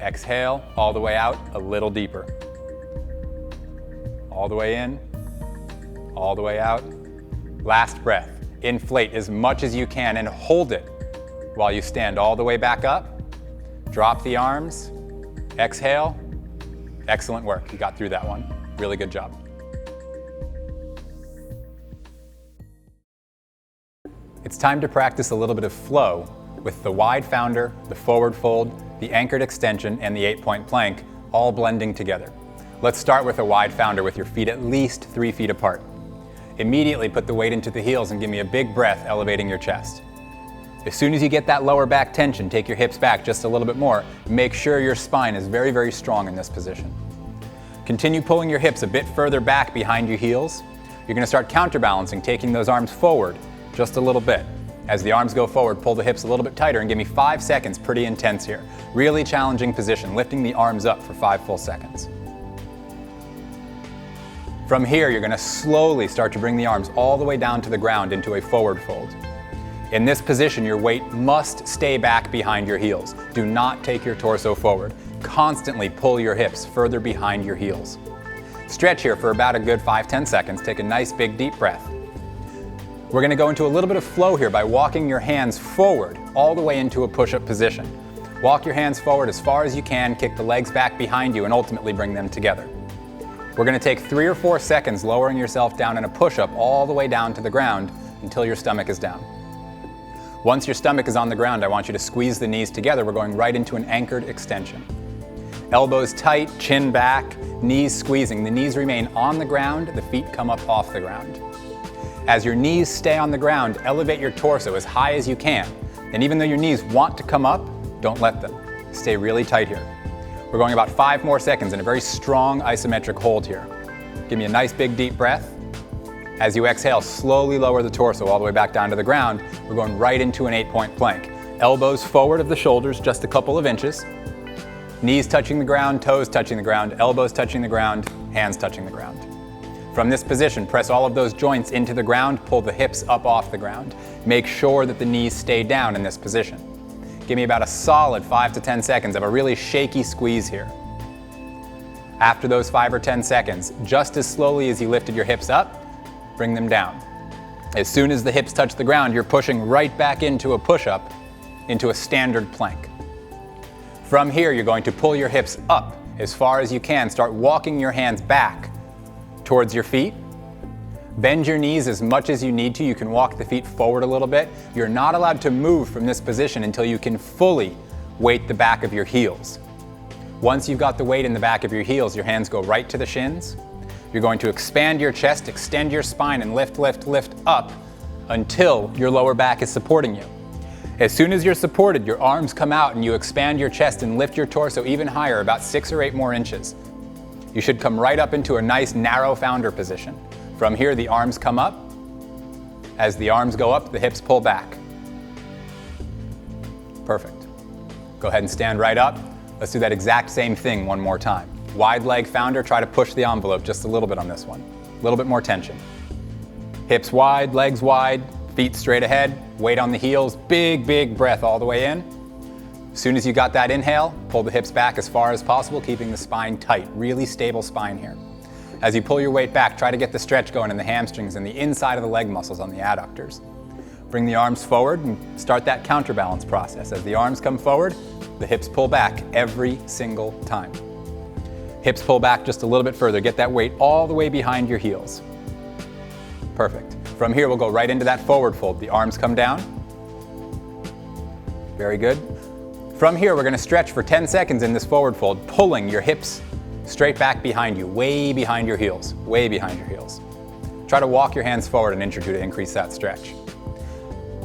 Exhale, all the way out, a little deeper. All the way in, all the way out. Last breath. Inflate as much as you can and hold it while you stand all the way back up. Drop the arms. Exhale. Excellent work. You got through that one. Really good job. It's time to practice a little bit of flow with the wide founder, the forward fold, the anchored extension, and the 8-point plank all blending together. Let's start with a wide founder with your feet at least 3 feet apart. Immediately put the weight into the heels and give me a big breath, elevating your chest. As soon as you get that lower back tension, take your hips back just a little bit more. Make sure your spine is very, very strong in this position. Continue pulling your hips a bit further back behind your heels. You're going to start counterbalancing, taking those arms forward just a little bit. As the arms go forward, pull the hips a little bit tighter and give me 5 seconds, pretty intense here. Really challenging position, lifting the arms up for 5 full seconds. From here, you're going to slowly start to bring the arms all the way down to the ground into a forward fold. In this position, your weight must stay back behind your heels. Do not take your torso forward. Constantly pull your hips further behind your heels. Stretch here for about a good 5-10 seconds. Take a nice big deep breath. We're going to go into a little bit of flow here by walking your hands forward all the way into a push-up position. Walk your hands forward as far as you can, kick the legs back behind you, and ultimately bring them together. We're going to take 3 or 4 seconds lowering yourself down in a push-up all the way down to the ground until your stomach is down. Once your stomach is on the ground, I want you to squeeze the knees together. We're going right into an anchored extension. Elbows tight, chin back, knees squeezing. The knees remain on the ground, the feet come up off the ground. As your knees stay on the ground, elevate your torso as high as you can. And even though your knees want to come up, don't let them. Stay really tight here. We're going about 5 more seconds in a very strong isometric hold here. Give me a nice big deep breath. As you exhale, slowly lower the torso all the way back down to the ground. We're going right into an 8-point plank. Elbows forward of the shoulders, just a couple of inches. Knees touching the ground, toes touching the ground, elbows touching the ground, hands touching the ground. From this position, press all of those joints into the ground, pull the hips up off the ground. Make sure that the knees stay down in this position. Give me about a solid 5 to 10 seconds of a really shaky squeeze here. After those 5 or 10 seconds, just as slowly as you lifted your hips up, bring them down. As soon as the hips touch the ground, you're pushing right back into a push-up, into a standard plank. From here, you're going to pull your hips up as far as you can. Start walking your hands back towards your feet. Bend your knees as much as you need to. You can walk the feet forward a little bit. You're not allowed to move from this position until you can fully weight the back of your heels. Once you've got the weight in the back of your heels, your hands go right to the shins. You're going to expand your chest, extend your spine, and lift, lift, lift up until your lower back is supporting you. As soon as you're supported, your arms come out and you expand your chest and lift your torso even higher, about 6 or 8 more inches. You should come right up into a nice narrow founder position. From here, the arms come up. As the arms go up, the hips pull back. Perfect. Go ahead and stand right up. Let's do that exact same thing one more time. Wide leg founder, try to push the envelope just a little bit on this one. A little bit more tension. Hips wide, legs wide, feet straight ahead, weight on the heels, big, big breath all the way in. As soon as you got that inhale, pull the hips back as far as possible, keeping the spine tight, really stable spine here. As you pull your weight back, try to get the stretch going in the hamstrings and the inside of the leg muscles on the adductors. Bring the arms forward and start that counterbalance process. As the arms come forward, the hips pull back every single time. Hips pull back just a little bit further. Get that weight all the way behind your heels. Perfect. From here, we'll go right into that forward fold. The arms come down. Very good. From here, we're going to stretch for 10 seconds in this forward fold, pulling your hips straight back behind you, way behind your heels, way behind your heels. Try to walk your hands forward an inch or two to increase that stretch.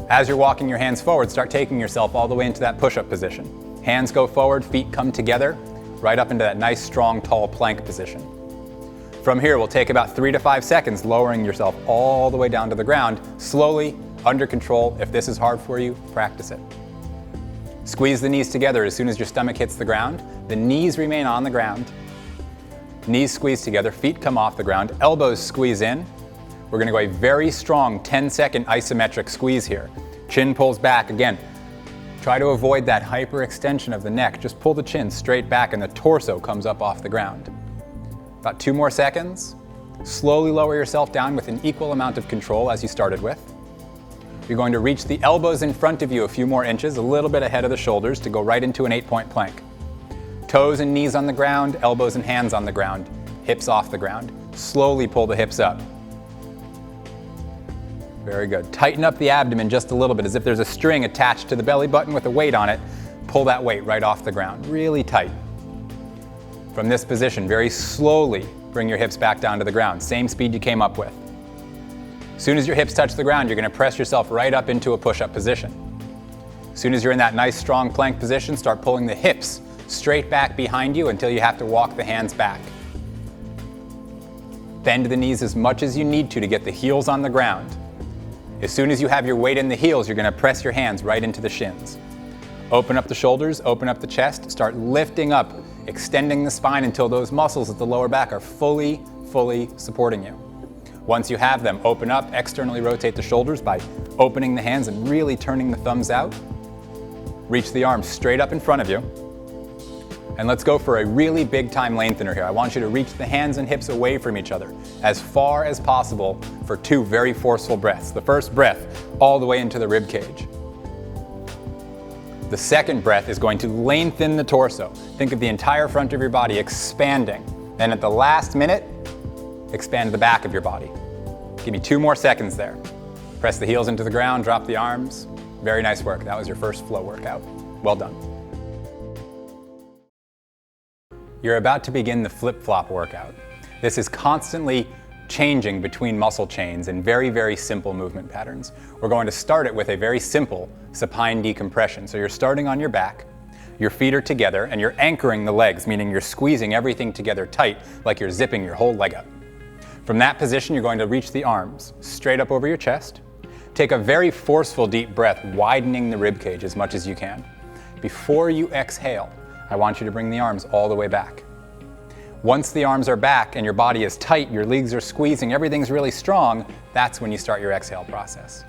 As you're walking your hands forward, start taking yourself all the way into that push-up position. Hands go forward, feet come together, right up into that nice, strong, tall plank position. From here, we'll take about 3 to 5 seconds, lowering yourself all the way down to the ground, slowly, under control. If this is hard for you, practice it. Squeeze the knees together as soon as your stomach hits the ground. The knees remain on the ground. Knees squeeze together, feet come off the ground, elbows squeeze in. We're going to go a very strong 10-second isometric squeeze here. Chin pulls back again. Try to avoid that hyperextension of the neck. Just pull the chin straight back and the torso comes up off the ground. About 2 more seconds. Slowly lower yourself down with an equal amount of control as you started with. You're going to reach the elbows in front of you a few more inches, a little bit ahead of the shoulders to go right into an 8-point plank. Toes and knees on the ground, elbows and hands on the ground, hips off the ground. Slowly pull the hips up. Very good. Tighten up the abdomen just a little bit, as if there's a string attached to the belly button with a weight on it. Pull that weight right off the ground, really tight. From this position, very slowly bring your hips back down to the ground, same speed you came up with. As soon as your hips touch the ground, you're going to press yourself right up into a push-up position. As soon as you're in that nice strong plank position, start pulling the hips straight back behind you until you have to walk the hands back. Bend the knees as much as you need to get the heels on the ground. As soon as you have your weight in the heels, you're going to press your hands right into the shins. Open up the shoulders, open up the chest, start lifting up, extending the spine until those muscles at the lower back are fully supporting you. Once you have them, open up, externally rotate the shoulders by opening the hands and really turning the thumbs out. Reach the arms straight up in front of you. And let's go for a really big time lengthener here. I want you to reach the hands and hips away from each other as far as possible for 2 very forceful breaths. The first breath all the way into the rib cage. The second breath is going to lengthen the torso. Think of the entire front of your body expanding. Then at the last minute, expand the back of your body. Give me 2 more seconds there. Press the heels into the ground, drop the arms. Very nice work. That was your first flow workout. Well done. You're about to begin the flip-flop workout. This is constantly changing between muscle chains in very simple movement patterns. We're going to start it with a very simple supine decompression. So you're starting on your back, your feet are together, and you're anchoring the legs, meaning you're squeezing everything together tight, like you're zipping your whole leg up. From that position, you're going to reach the arms straight up over your chest. Take a very forceful deep breath, widening the rib cage as much as you can. Before you exhale, I want you to bring the arms all the way back. Once the arms are back and your body is tight, your legs are squeezing, everything's really strong, that's when you start your exhale process.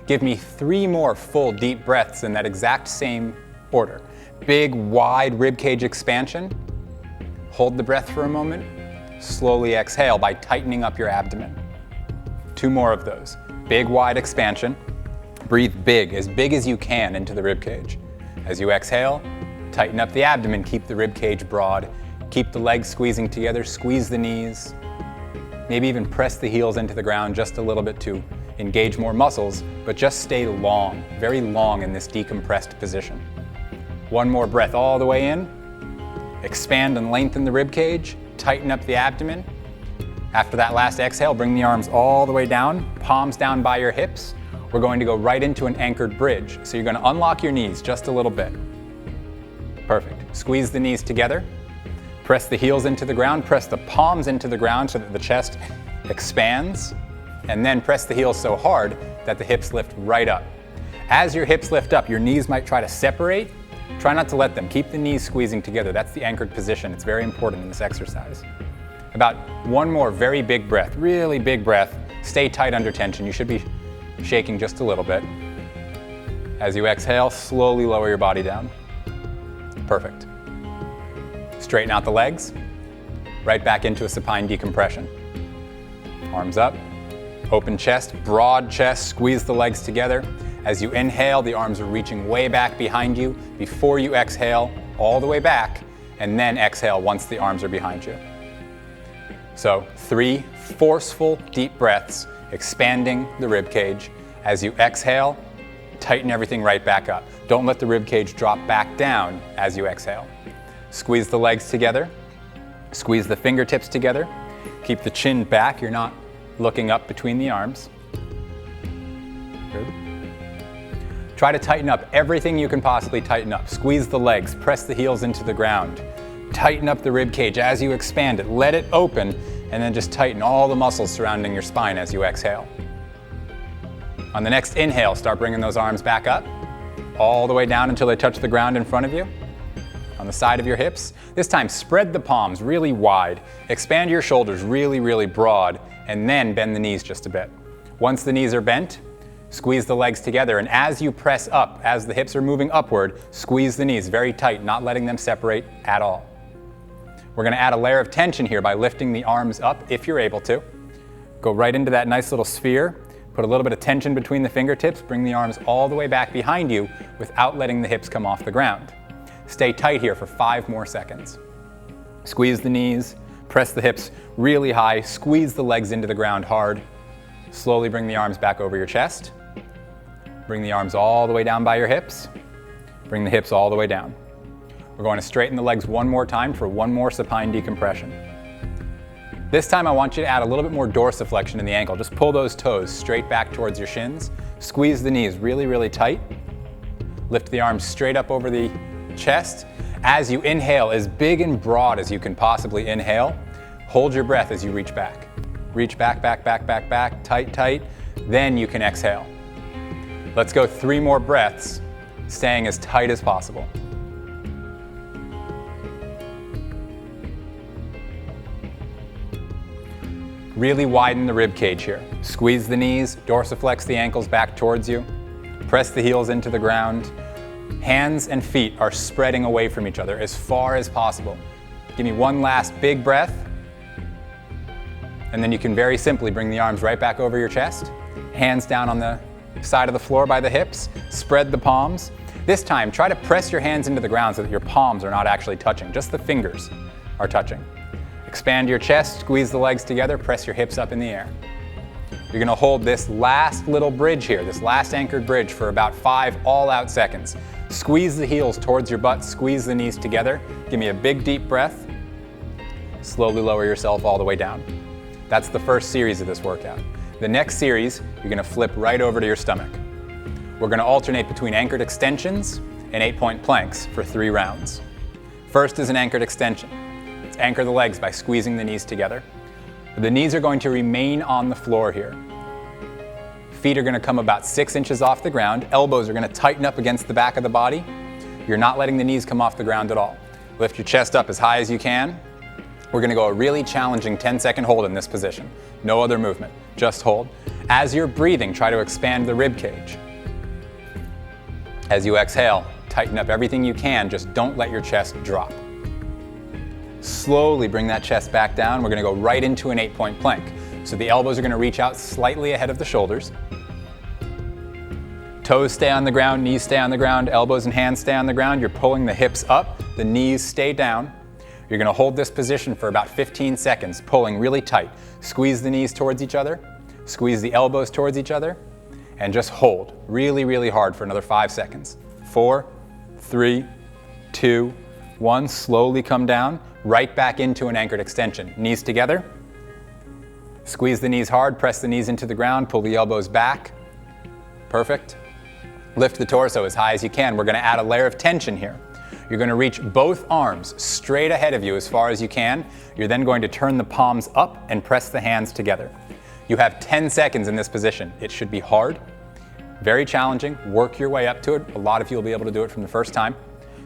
Give me 3 more full deep breaths in that exact same order. Big, wide rib cage expansion. Hold the breath for a moment. Slowly exhale by tightening up your abdomen. 2 more of those. Big, wide expansion. Breathe big as you can into the rib cage. As you exhale, tighten up the abdomen, keep the rib cage broad. Keep the legs squeezing together, squeeze the knees. Maybe even press the heels into the ground just a little bit to engage more muscles, but just stay long, very long in this decompressed position. 1 more breath all the way in. Expand and lengthen the rib cage, tighten up the abdomen. After that last exhale, bring the arms all the way down, palms down by your hips. We're going to go right into an anchored bridge. So you're going to unlock your knees just a little bit. Perfect. Squeeze the knees together. Press the heels into the ground, press the palms into the ground so that the chest expands, and then press the heels so hard that the hips lift right up. As your hips lift up, your knees might try to separate. Try not to let them. Keep the knees squeezing together. That's the anchored position. It's very important in this exercise. About 1 more very big breath, really big breath. Stay tight under tension. You should be shaking just a little bit. As you exhale, slowly lower your body down. Perfect. Straighten out the legs. Right back into a supine decompression. Arms up. Open chest, broad chest, squeeze the legs together. As you inhale, the arms are reaching way back behind you. Before you exhale, all the way back, and then exhale once the arms are behind you. So 3 forceful deep breaths, expanding the rib cage. As you exhale, tighten everything right back up. Don't let the rib cage drop back down as you exhale. Squeeze the legs together. Squeeze the fingertips together. Keep the chin back. You're not looking up between the arms. Good. Try to tighten up everything you can possibly tighten up. Squeeze the legs. Press the heels into the ground. Tighten up the rib cage as you expand it. Let it open, and then just tighten all the muscles surrounding your spine as you exhale. On the next inhale, start bringing those arms back up, all the way down until they touch the ground in front of you. On the side of your hips. This time, spread the palms really wide. Expand your shoulders really broad, and then bend the knees just a bit. Once the knees are bent, Squeeze the legs together, and as you press up, as the hips are moving upward, squeeze the knees very tight, not letting them separate at all. We're gonna add a layer of tension here by lifting the arms up if you're able to. Go right into that nice little sphere. Put a little bit of tension between the fingertips, bring the arms all the way back behind you without letting the hips come off the ground. Stay tight here for 5 more seconds. Squeeze the knees, press the hips really high, squeeze the legs into the ground hard. Slowly bring the arms back over your chest. Bring the arms all the way down by your hips. Bring the hips all the way down. We're going to straighten the legs one more time for one more supine decompression. This time I want you to add a little bit more dorsiflexion in the ankle. Just pull those toes straight back towards your shins. Squeeze the knees really, really tight. Lift the arms straight up over the chest. As you inhale, as big and broad as you can possibly inhale, hold your breath as you reach back. Reach back, back, back, back, back, tight, tight. Then you can exhale. Let's go 3 more breaths, staying as tight as possible. Really widen the rib cage here. Squeeze the knees, dorsiflex the ankles back towards you. Press the heels into the ground. Hands and feet are spreading away from each other as far as possible. Give me one last big breath. And then you can very simply bring the arms right back over your chest. Hands down on the side of the floor by the hips. Spread the palms. This time, try to press your hands into the ground so that your palms are not actually touching. Just the fingers are touching. Expand your chest, squeeze the legs together, press your hips up in the air. You're gonna hold this last little bridge here, this last anchored bridge for about 5 all-out seconds. Squeeze the heels towards your butt, squeeze the knees together. Give me a big deep breath. Slowly lower yourself all the way down. That's the first series of this workout. The next series, you're gonna flip right over to your stomach. We're gonna alternate between anchored extensions and 8-point planks for 3 rounds. First is an anchored extension. Anchor the legs by squeezing the knees together. The knees are going to remain on the floor here. Feet are going to come about 6 inches off the ground. Elbows are going to tighten up against the back of the body. You're not letting the knees come off the ground at all. Lift your chest up as high as you can. We're going to go a really challenging 10-second hold in this position. No other movement, just hold. As you're breathing, try to expand the rib cage. As you exhale, tighten up everything you can, just don't let your chest drop. Slowly bring that chest back down. We're gonna go right into an 8-point plank. So the elbows are gonna reach out slightly ahead of the shoulders. Toes stay on the ground, knees stay on the ground, elbows and hands stay on the ground. You're pulling the hips up, the knees stay down. You're gonna hold this position for about 15 seconds, pulling really tight. Squeeze the knees towards each other, squeeze the elbows towards each other, and just hold really, really hard for another 5 seconds. 4, 3, 2, 1, slowly come down. Right back into an anchored extension. Knees together. Squeeze the knees hard, press the knees into the ground, pull the elbows back. Perfect. Lift the torso as high as you can. We're gonna add a layer of tension here. You're gonna reach both arms straight ahead of you as far as you can. You're then going to turn the palms up and press the hands together. You have 10 seconds in this position. It should be hard, very challenging. Work your way up to it. A lot of you will be able to do it from the first time.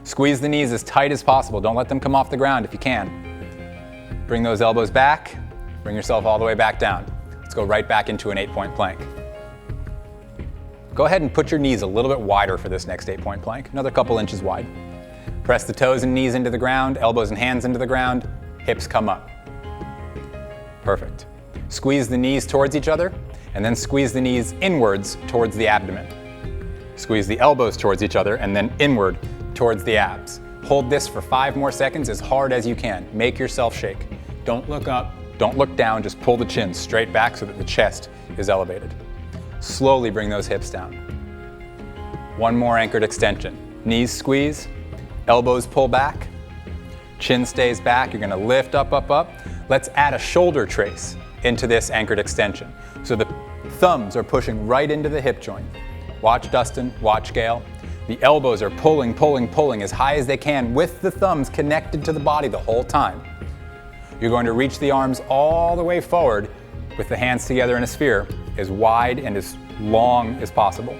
Squeeze the knees as tight as possible. Don't let them come off the ground if you can. Bring those elbows back. Bring yourself all the way back down. Let's go right back into an 8-point plank. Go ahead and put your knees a little bit wider for this next 8-point plank, another couple inches wide. Press the toes and knees into the ground, elbows and hands into the ground, hips come up. Perfect. Squeeze the knees towards each other, and then squeeze the knees inwards towards the abdomen. Squeeze the elbows towards each other, and then inward towards the abs. Hold this for 5 more seconds as hard as you can. Make yourself shake. Don't look up, don't look down, just pull the chin straight back so that the chest is elevated. Slowly bring those hips down. 1 more anchored extension. Knees squeeze, elbows pull back, chin stays back. You're gonna lift up, up, up. Let's add a shoulder trace into this anchored extension. So the thumbs are pushing right into the hip joint. Watch Dustin, watch Gail. The elbows are pulling, pulling, pulling as high as they can with the thumbs connected to the body the whole time. You're going to reach the arms all the way forward with the hands together in a sphere, as wide and as long as possible.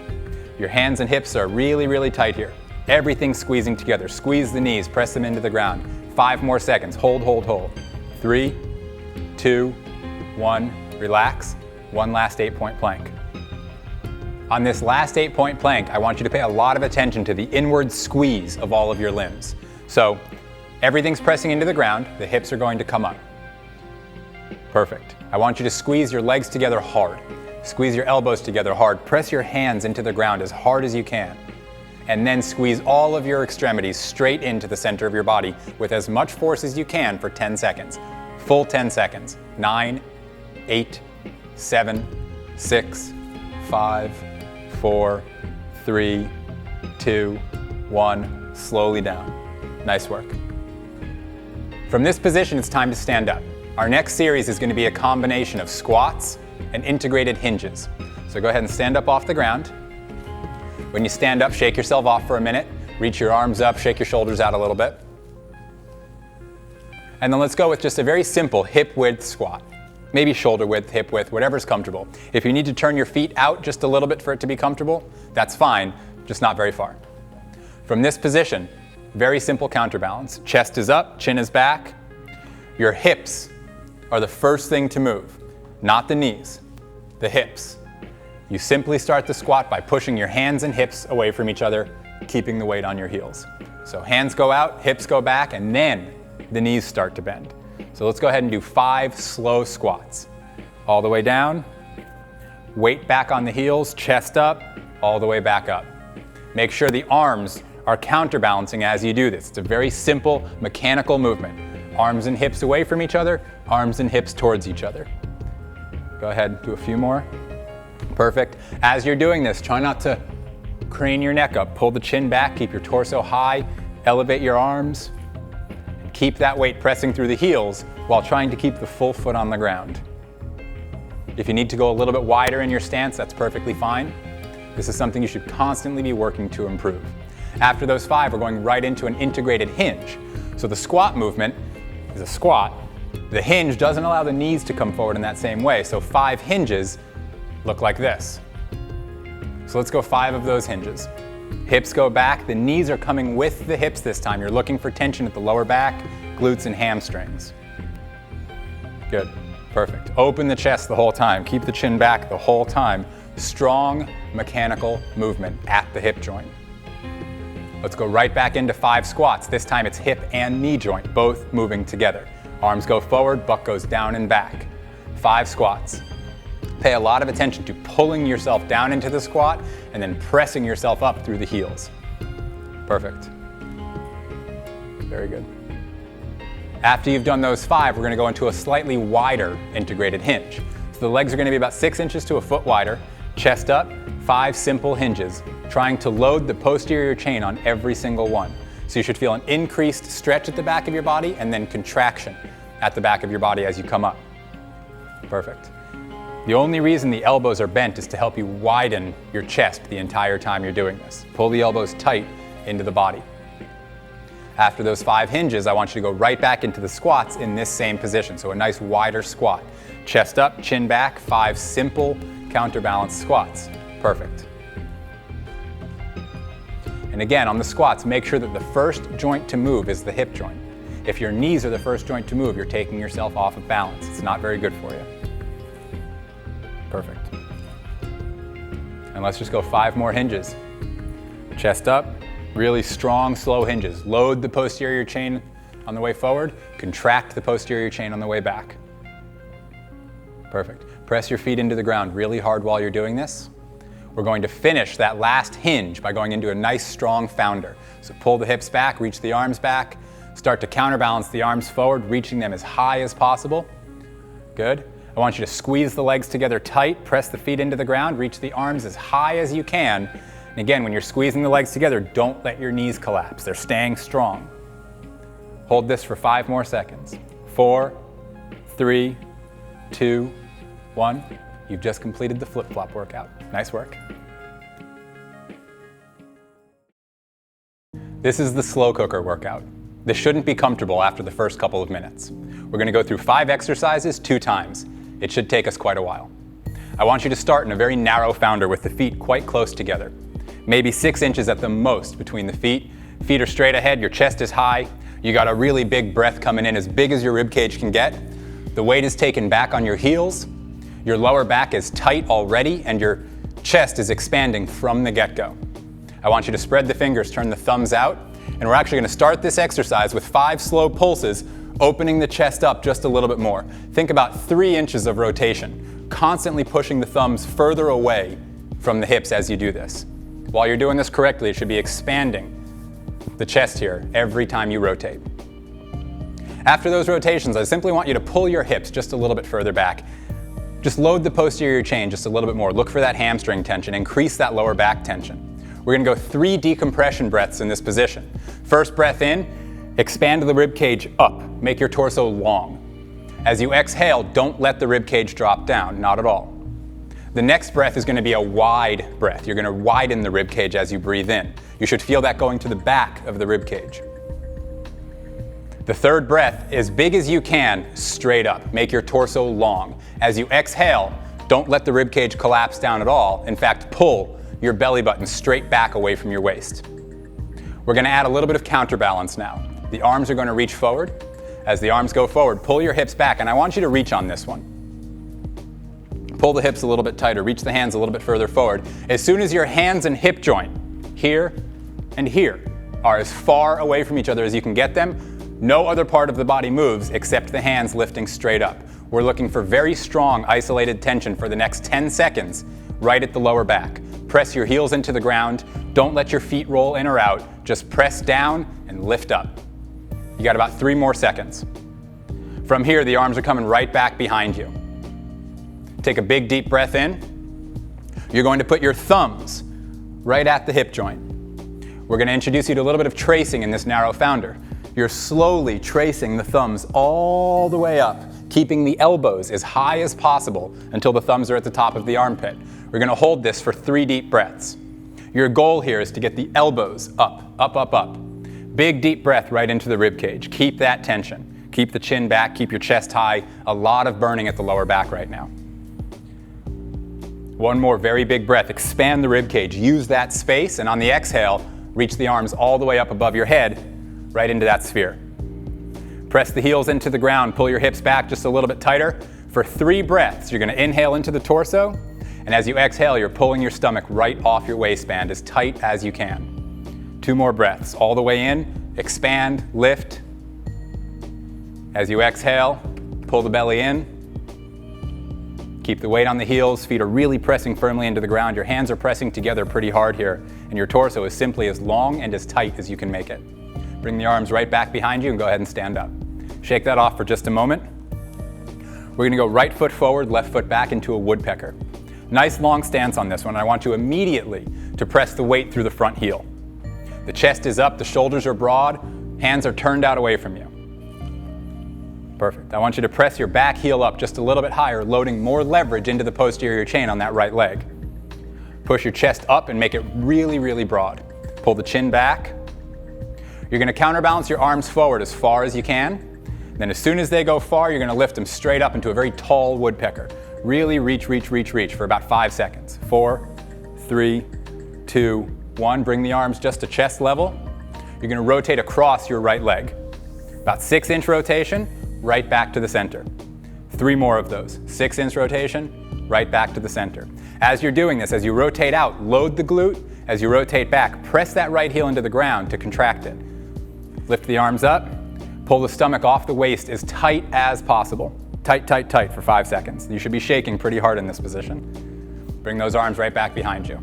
Your hands and hips are really, really tight here. Everything's squeezing together. Squeeze the knees, press them into the ground. 5 more seconds. Hold, hold, hold. 3, 2, 1. Relax. 1 last 8-point plank. On this last 8-point plank, I want you to pay a lot of attention to the inward squeeze of all of your limbs. So everything's pressing into the ground, the hips are going to come up. Perfect. I want you to squeeze your legs together hard. Squeeze your elbows together hard. Press your hands into the ground as hard as you can. And then squeeze all of your extremities straight into the center of your body with as much force as you can for 10 seconds. Full 10 seconds. 9, 8, 7, 6, 5, 4, 3, 2, 1. Slowly down. Nice work. From this position, it's time to stand up. Our next series is going to be a combination of squats and integrated hinges. So go ahead and stand up off the ground. When you stand up, shake yourself off for a minute. Reach your arms up, shake your shoulders out a little bit. And then let's go with just a very simple hip width squat. Maybe shoulder width, hip width, whatever's comfortable. If you need to turn your feet out just a little bit for it to be comfortable, that's fine, just not very far. From this position, very simple counterbalance. Chest is up, chin is back. Your hips are the first thing to move, not the knees, the hips. You simply start the squat by pushing your hands and hips away from each other, keeping the weight on your heels. So hands go out, hips go back, and then the knees start to bend. So let's go ahead and do 5 slow squats. All the way down, weight back on the heels, chest up, all the way back up. Make sure the arms are counterbalancing as you do this. It's a very simple mechanical movement. Arms and hips away from each other, arms and hips towards each other. Go ahead, do a few more. Perfect. As you're doing this, try not to crane your neck up. Pull the chin back, keep your torso high, elevate your arms. Keep that weight pressing through the heels while trying to keep the full foot on the ground. If you need to go a little bit wider in your stance, that's perfectly fine. This is something you should constantly be working to improve. After those 5, we're going right into an integrated hinge. So the squat movement is a squat. The hinge doesn't allow the knees to come forward in that same way, so 5 hinges look like this. So let's go 5 of those hinges. Hips go back, the knees are coming with the hips this time. You're looking for tension at the lower back, glutes and hamstrings. Good, perfect. Open the chest the whole time. Keep the chin back the whole time. Strong mechanical movement at the hip joint. Let's go right back into 5 squats. This time it's hip and knee joint, both moving together. Arms go forward, butt goes down and back. 5 squats. Pay a lot of attention to pulling yourself down into the squat and then pressing yourself up through the heels. Perfect. Very good. After you've done those 5, we're going to go into a slightly wider integrated hinge. So the legs are going to be about 6 inches to a foot wider. Chest up, 5 simple hinges, trying to load the posterior chain on every single one. So you should feel an increased stretch at the back of your body and then contraction at the back of your body as you come up. Perfect. The only reason the elbows are bent is to help you widen your chest the entire time you're doing this. Pull the elbows tight into the body. After those 5 hinges, I want you to go right back into the squats in this same position. So a nice wider squat. Chest up, chin back, 5 simple counterbalance squats. Perfect. And again, on the squats, make sure that the first joint to move is the hip joint. If your knees are the first joint to move, you're taking yourself off of balance. It's not very good for you. Perfect. And let's just go 5 more hinges. Chest up, really strong, slow hinges. Load the posterior chain on the way forward, contract the posterior chain on the way back. Perfect. Press your feet into the ground really hard while you're doing this. We're going to finish that last hinge by going into a nice strong founder. So pull the hips back, reach the arms back, start to counterbalance the arms forward, reaching them as high as possible. Good. I want you to squeeze the legs together tight, press the feet into the ground, reach the arms as high as you can. And again, when you're squeezing the legs together, don't let your knees collapse. They're staying strong. Hold this for 5 more seconds. 4, 3, 2, 1. You've just completed the flip-flop workout. Nice work. This is the slow cooker workout. This shouldn't be comfortable after the first couple of minutes. We're going to go through 5 exercises 2 times. It should take us quite a while. I want you to start in a very narrow founder with the feet quite close together. Maybe 6 inches at the most between the feet. Feet are straight ahead, your chest is high. You got a really big breath coming in, as big as your rib cage can get. The weight is taken back on your heels. Your lower back is tight already and your Chest is expanding from the get-go. I want you to spread the fingers, turn the thumbs out, and we're actually going to start this exercise with 5 slow pulses, opening the chest up just a little bit more. Think about 3 inches of rotation, constantly pushing the thumbs further away from the hips as you do this. While you're doing this correctly, it should be expanding the chest here every time you rotate. After those rotations, I simply want you to pull your hips just a little bit further back. Just load the posterior chain just a little bit more. Look for that hamstring tension, increase that lower back tension. We're going to go 3 decompression breaths in this position. First breath in, expand the rib cage up, make your torso long. As you exhale, don't let the rib cage drop down, not at all. The next breath is going to be a wide breath. You're going to widen the rib cage as you breathe in. You should feel that going to the back of the rib cage. The third breath, as big as you can, straight up. Make your torso long. As you exhale, don't let the rib cage collapse down at all. In fact, pull your belly button straight back away from your waist. We're going to add a little bit of counterbalance now. The arms are going to reach forward. As the arms go forward, pull your hips back, and I want you to reach on this one. Pull the hips a little bit tighter, reach the hands a little bit further forward. As soon as your hands and hip joint, here and here, are as far away from each other as you can get them, no other part of the body moves except the hands lifting straight up. We're looking for very strong isolated tension for the next 10 seconds, right at the lower back. Press your heels into the ground. Don't let your feet roll in or out. Just press down and lift up. You got about 3 more seconds. From here, the arms are coming right back behind you. Take a big deep breath in. You're going to put your thumbs right at the hip joint. We're going to introduce you to a little bit of tracing in this narrow founder. You're slowly tracing the thumbs all the way up, keeping the elbows as high as possible until the thumbs are at the top of the armpit. We're going to hold this for 3 deep breaths. Your goal here is to get the elbows up, up, up, up. Big deep breath right into the rib cage. Keep that tension. Keep the chin back, keep your chest high. A lot of burning at the lower back right now. One more very big breath. Expand the rib cage. Use that space, and on the exhale, reach the arms all the way up above your head, right into that sphere. Press the heels into the ground. Pull your hips back just a little bit tighter. For 3 breaths, you're going to inhale into the torso, and as you exhale, you're pulling your stomach right off your waistband as tight as you can. 2 more breaths. All the way in, expand, lift. As you exhale, pull the belly in. Keep the weight on the heels. Feet are really pressing firmly into the ground. Your hands are pressing together pretty hard here, and your torso is simply as long and as tight as you can make it. Bring the arms right back behind you and go ahead and stand up. Shake that off for just a moment. We're going to go right foot forward, left foot back into a woodpecker. Nice long stance on this one. I want you immediately to press the weight through the front heel. The chest is up, the shoulders are broad, hands are turned out away from you. Perfect. I want you to press your back heel up just a little bit higher, loading more leverage into the posterior chain on that right leg. Push your chest up and make it really, really broad. Pull the chin back. You're going to counterbalance your arms forward as far as you can. Then as soon as they go far, you're going to lift them straight up into a very tall woodpecker. Really reach, reach, reach, reach for about 5 seconds. 4, 3, 2, 1. Bring the arms just to chest level. You're going to rotate across your right leg. About 6-inch rotation. Right back to the center. 3 more of those. 6-inch rotation, right back to the center. As you're doing this, as you rotate out, load the glute. As you rotate back, press that right heel into the ground to contract it. Lift the arms up, pull the stomach off the waist as tight as possible. Tight, tight, tight for 5 seconds. You should be shaking pretty hard in this position. Bring those arms right back behind you.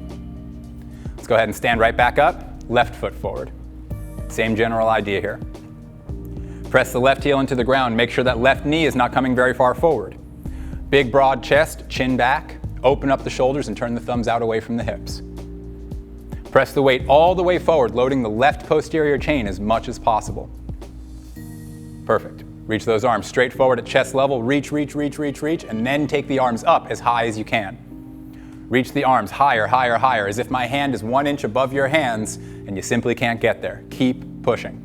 Let's go ahead and stand right back up, left foot forward. Same general idea here. Press the left heel into the ground. Make sure that left knee is not coming very far forward. Big broad chest, chin back. Open up the shoulders and turn the thumbs out away from the hips. Press the weight all the way forward, loading the left posterior chain as much as possible. Perfect. Reach those arms straight forward at chest level. Reach, reach, reach, reach, reach, and then take the arms up as high as you can. Reach the arms higher, higher, higher, as if my hand is 1 inch above your hands and you simply can't get there. Keep pushing.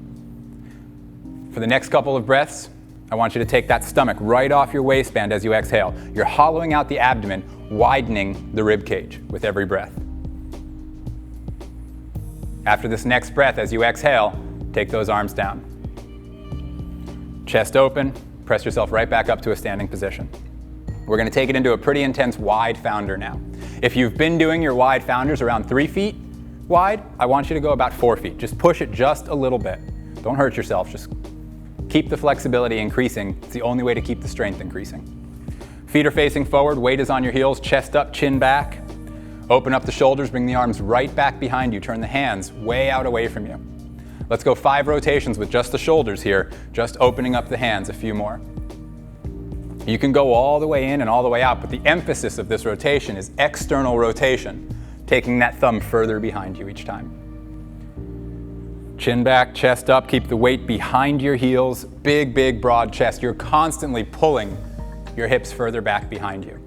For the next couple of breaths, I want you to take that stomach right off your waistband as you exhale. You're hollowing out the abdomen, widening the rib cage with every breath. After this next breath, as you exhale, take those arms down. Chest open, press yourself right back up to a standing position. We're going to take it into a pretty intense wide founder now. If you've been doing your wide founders around 3 feet wide, I want you to go about 4 feet. Just push it just a little bit. Don't hurt yourself, just keep the flexibility increasing. It's the only way to keep the strength increasing. Feet are facing forward, weight is on your heels, chest up, chin back. Open up the shoulders, bring the arms right back behind you. Turn the hands way out away from you. Let's go 5 rotations with just the shoulders here, just opening up the hands, a few more. You can go all the way in and all the way out, but the emphasis of this rotation is external rotation, taking that thumb further behind you each time. Chin back, chest up, keep the weight behind your heels, big, big, broad chest. You're constantly pulling your hips further back behind you.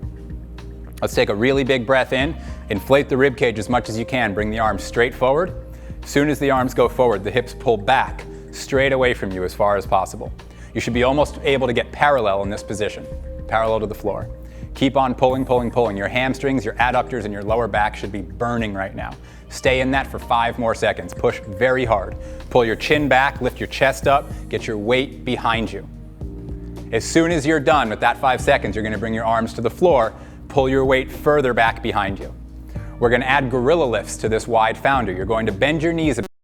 Let's take a really big breath in, inflate the rib cage as much as you can, bring the arms straight forward. As soon as the arms go forward, the hips pull back straight away from you as far as possible. You should be almost able to get parallel in this position, parallel to the floor. Keep on pulling, pulling, pulling. Your hamstrings, your adductors, and your lower back should be burning right now. Stay in that for 5 more seconds. Push very hard. Pull your chin back, lift your chest up, get your weight behind you. As soon as you're done with that 5 seconds, you're going to bring your arms to the floor, pull your weight further back behind you. We're going to add gorilla lifts to this wide founder. You're going to bend your knees